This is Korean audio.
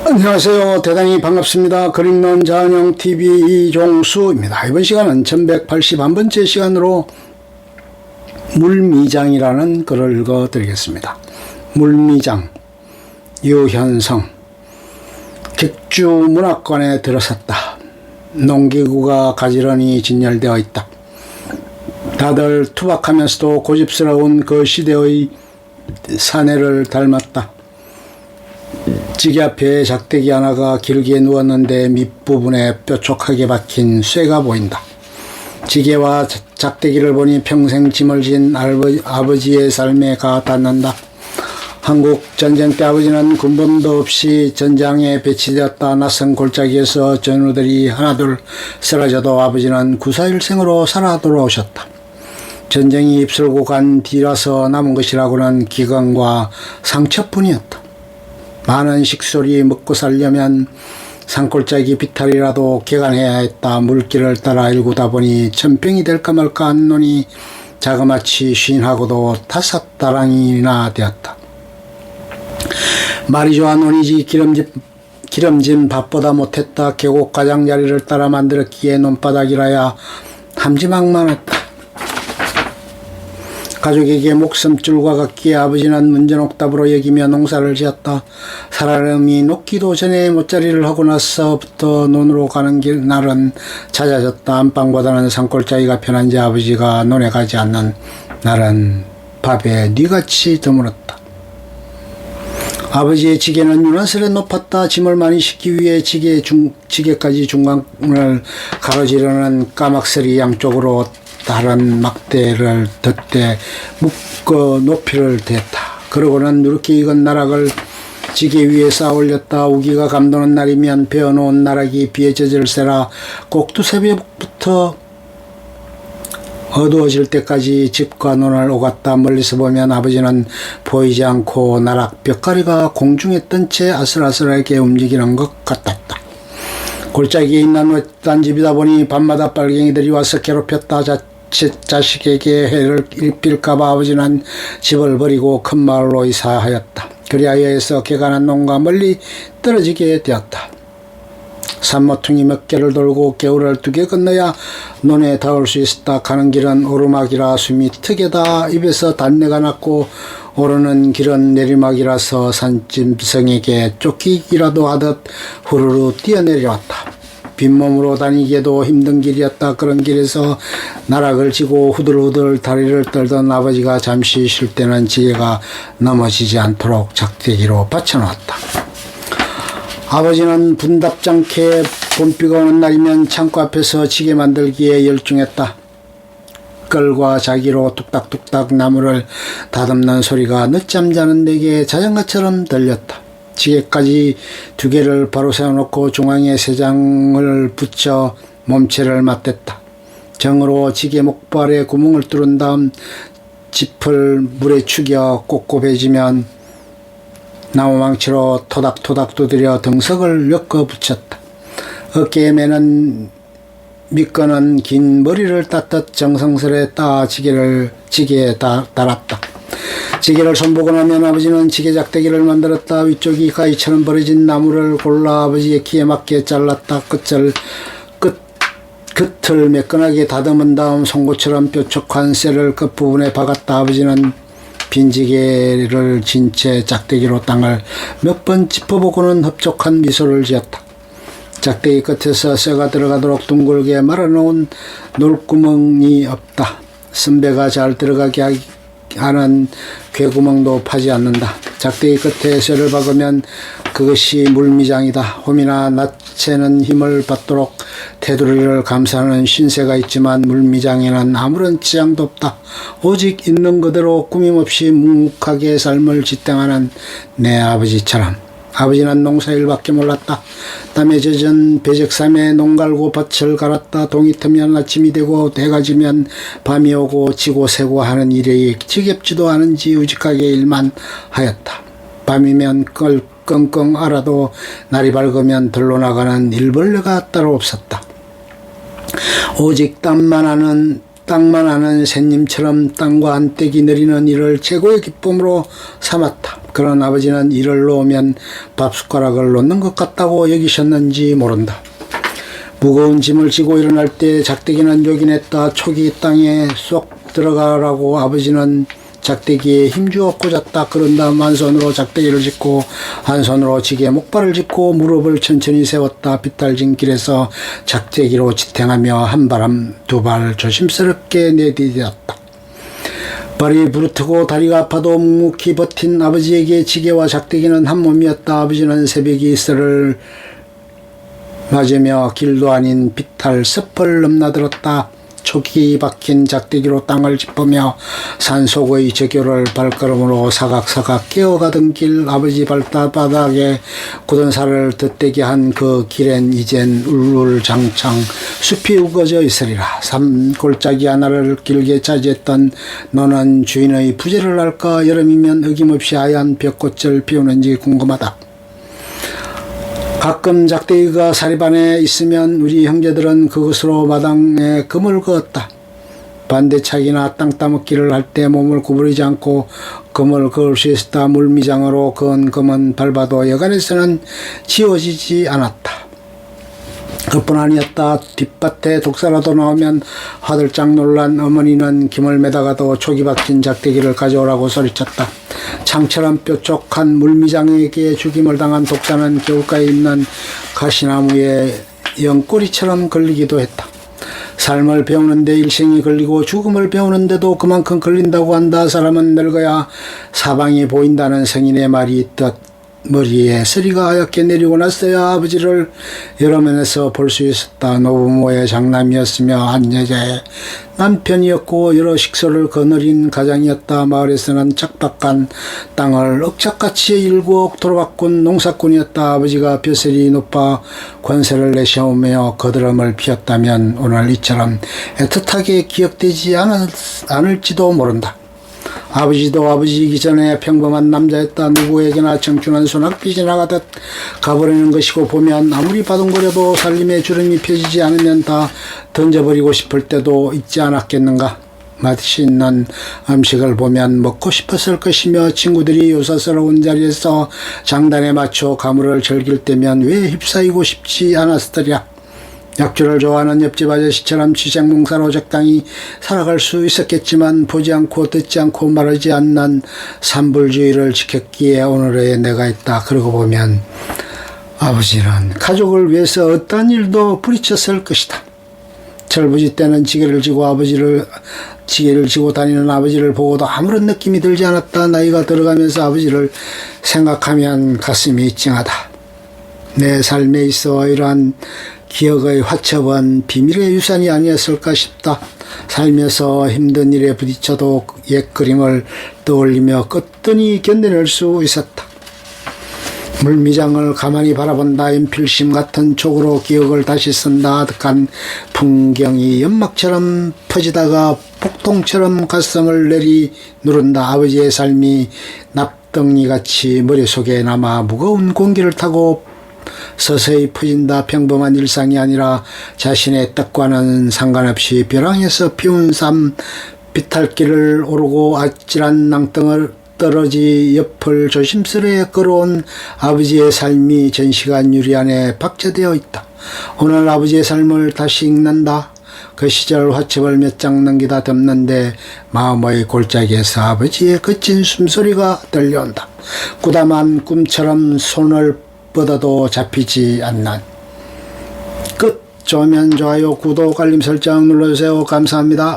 안녕하세요. 대단히 반갑습니다. 그림론 자연형TV 이종수입니다. 이번 시간은 1181번째 시간으로 물미장이라는 글을 읽어드리겠습니다. 물미장, 유현성. 객주문학관에 들어섰다. 농기구가 가지런히 진열되어 있다. 다들 투박하면서도 고집스러운 그 시대의 사내를 닮았다. 지게 앞에 작대기 하나가 길게 누웠는데 밑부분에 뾰족하게 박힌 쇠가 보인다. 지게와 작대기를 보니 평생 짐을 진 아버지의 삶에 가 닿는다. 한국 전쟁 때 아버지는 군번도 없이 전장에 배치되었다. 낯선 골짜기에서 전우들이 하나둘 쓰러져도 아버지는 구사일생으로 살아 돌아오셨다. 전쟁이 입술고 간 뒤라서 남은 것이라고는 기근과 상처뿐이었다. 많은 식솔이 먹고 살려면 산골짜기 비탈이라도 개간해야 했다. 물길을 따라 일구다 보니 천평이 될까 말까 한 논이 자그마치 쉰하고도 5다랑이나 되었다. 말이 좋아 논이지 기름진 밥보다 못했다. 계곡 가장자리를 따라 만들었기에 논바닥이라야 함지막만했다. 가족에게 목숨줄과 같기에 아버지는 문전옥답으로 여기며 농사를 지었다. 사람이 녹기도 전에 못자리를 하고 나서부터 논으로 가는 날은 잦아졌다. 안방보다는 산골짜기가 편한지 아버지가 논에 가지 않는 날은 밥에 뉘같이 드물었다. 아버지의 지게는 유난스레 높았다. 짐을 많이 싣기 위해 지게까지 중간을 가로지르는 까막설이 양쪽으로 다른 막대를 덧대 묶어 높이를 댔다. 그러고는 누렇게 익은 나락을 지게 위에 쌓아 올렸다. 우기가 감도는 날이면 베어놓은 나락이 비에 젖을세라 꼭 두세 배부터 어두워질 때까지 집과 논을 오갔다. 멀리서 보면 아버지는 보이지 않고 나락 벽가리가 공중에 뜬 채 아슬아슬하게 움직이는 것 같았다. 골짜기에 있는 외딴 집이다 보니 밤마다 빨갱이들이 와서 괴롭혔다. 자식에게 해를 입힐까봐 아버지는 집을 버리고 큰 마을로 이사하였다. 그리하여서 개간한 농가 멀리 떨어지게 되었다. 산모퉁이 몇 개를 돌고 개울을 2개 건너야 논에 닿을 수 있었다. 가는 길은 오르막이라 숨이 턱에다 입에서 단내가 났고 오르는 길은 내리막이라서 산짐승에게 쫓기기라도 하듯 후루루 뛰어내려왔다. 빈몸으로 다니기에도 힘든 길이었다. 그런 길에서 나락을 지고 후들후들 다리를 떨던 아버지가 잠시 쉴 때는 지게가 넘어지지 않도록 작대기로 받쳐놓았다. 아버지는 분답잖게 봄비가 오는 날이면 창고 앞에서 지게 만들기에 열중했다. 끌과 자기로 뚝딱뚝딱 나무를 다듬는 소리가 늦잠 자는 내게 자전거처럼 들렸다. 지게까지 2개를 바로 세워놓고 중앙에 3장을 붙여 몸체를 맞댔다. 정으로 지게 목발에 구멍을 뚫은 다음 짚을 물에 축여 꼿꼿해지면 나무망치로 토닥토닥 두드려 등석을 엮어 붙였다. 어깨에 매는 미끄는 긴 머리를 따뜻 정성스레 따 지게에 달았다. 지게를 손보고 나면 아버지는 지게 작대기를 만들었다. 위쪽이 가위처럼 벌어진 나무를 골라 아버지의 키에 맞게 잘랐다. 끝을 매끈하게 다듬은 다음 송곳처럼 뾰족한 쇠를 끝부분에 박았다. 아버지는 빈 지게를 진 채 작대기로 땅을 몇 번 짚어보고는 흡족한 미소를 지었다. 작대기 끝에서 쇠가 들어가도록 둥글게 말아놓은 놀구멍이 없다. 선배가 잘 들어가게 하는 궤구멍도 파지 않는다. 작대기 끝에 쇠를 박으면 그것이 물미장이다. 홈이나 낫채는 힘을 받도록 테두리를 감싸는 신세가 있지만 물미장에는 아무런 지장도 없다. 오직 있는 그대로 꾸밈없이 묵묵하게 삶을 지탱하는 내 아버지처럼. 아버지는 농사일밖에 몰랐다. 땀에 젖은 배적삼에 농 갈고 밭을 갈았다. 동이 트면 아침이 되고 해가 지면 밤이 오고 지고 새고 하는 일이 지겹지도 않은지 우직하게 일만 하였다. 밤이면 끙끙 앓아도 날이 밝으면 들러 나가는 일벌레가 따로 없었다. 오직 땅만 아는 새님처럼 땅과 한때기 내리는 일을 최고의 기쁨으로 삼았다. 그런 아버지는 일을 놓으면 밥숟가락을 놓는 것 같다고 여기셨는지 모른다. 무거운 짐을 지고 일어날 때 작대기는 요긴했다. 촉이 땅에 쏙 들어가라고 아버지는 작대기에 힘주어 꽂았다. 그런 다음 한 손으로 작대기를 짚고 한 손으로 지게 목발을 짚고 무릎을 천천히 세웠다. 비탈진 길에서 작대기로 지탱하며 한 발음 두 발 조심스럽게 내디뎠다. 발이 부르트고 다리가 아파도 묵묵히 버틴 아버지에게 지게와 작대기는 한 몸이었다. 아버지는 새벽이 이슬을 맞으며 길도 아닌 비탈 숲을 넘나들었다. 촉이 박힌 작대기로 땅을 짚으며 산속의 저교를 발걸음으로 사각사각 깨어가던 길, 아버지 발바닥에 굳은 살을 덧대게 한 그 길엔 이젠 울울장창 숲이 우거져 있으리라. 산골짜기 하나를 길게 차지했던 너는 주인의 부재를 알까? 여름이면 어김없이 하얀 벽꽃을 피우는지 궁금하다. 가끔 작대기가 사리반에 있으면 우리 형제들은 그것으로 마당에 금을 그었다. 반대차기나 땅 따먹기를 할 때 몸을 구부리지 않고 금을 그을 수 있었다. 물미장으로 그은 금은 밟아도 여간에서는 지워지지 않았다. 그뿐 아니었다. 뒷밭에 독사라도 나오면 화들짝 놀란 어머니는 김을 매다가도 촉이 박힌 작대기를 가져오라고 소리쳤다. 창처럼 뾰족한 물미장에게 죽임을 당한 독사는 겨울가에 있는 가시나무에 연꼬리처럼 걸리기도 했다. 삶을 배우는데 일생이 걸리고 죽음을 배우는데도 그만큼 걸린다고 한다. 사람은 늙어야 사방이 보인다는 성인의 말이 있듯 머리에 서리가 하얗게 내리고 났어야 아버지를 여러 면에서 볼 수 있었다. 노부모의 장남이었으며 한 여자의 남편이었고 여러 식소를 거느린 가장이었다. 마을에서는 척박한 땅을 억작같이 일구 억토로 바꾼 농사꾼이었다. 아버지가 벼슬이 높아 권세를 내세우며 거드름을 피웠다면 오늘 이처럼 애틋하게 기억되지 않을지도 모른다. 아버지도 아버지이기 전에 평범한 남자였다. 누구에게나 청춘한 소낙비 지나가듯 가버리는 것이고 보면 아무리 바둥거려도 살림에 주름이 펴지지 않으면 다 던져버리고 싶을 때도 있지 않았겠는가. 맛있는 음식을 보면 먹고 싶었을 것이며 친구들이 요사스러운 자리에서 장단에 맞춰 가물을 즐길 때면 왜 휩싸이고 싶지 않았으랴. 약주를 좋아하는 옆집 아저씨처럼 취생몽사로 적당히 살아갈 수 있었겠지만 보지 않고 듣지 않고 말하지 않는 산불주의를 지켰기에 오늘의 내가 있다. 그러고 보면 아버지는 가족을 위해서 어떤 일도 부리쳤을 것이다. 철부지 때는 지게를 지고 다니는 아버지를 보고도 아무런 느낌이 들지 않았다. 나이가 들어가면서 아버지를 생각하면 가슴이 찡하다. 내 삶에 있어 이러한 기억의 화첩은 비밀의 유산이 아니었을까 싶다. 살면서 힘든 일에 부딪혀도 옛 그림을 떠올리며 끄떡이 견뎌낼 수 있었다. 물미장을 가만히 바라본다. 연필심 같은 촉으로 기억을 다시 쓴다. 아득한 풍경이 연막처럼 퍼지다가 폭통처럼 가슴을 내리누른다. 아버지의 삶이 납덩이같이 머릿속에 남아 무거운 공기를 타고 서서히 퍼진다. 평범한 일상이 아니라 자신의 뜻과는 상관없이 벼랑에서 피운 삶, 비탈길을 오르고 아찔한 낭떠을 떨어지 옆을 조심스레 걸어온 아버지의 삶이 전시관 유리 안에 박제되어 있다. 오늘 아버지의 삶을 다시 읽는다. 그 시절 화첩을 몇 장 넘기다 덮는데 마음의 골짜기에서 아버지의 거친 숨소리가 들려온다. 꾸담한 꿈처럼 손을 뻗어도 잡히지 않는 끝. 좋으면 좋아요, 구독, 알림 설정 눌러주세요. 감사합니다.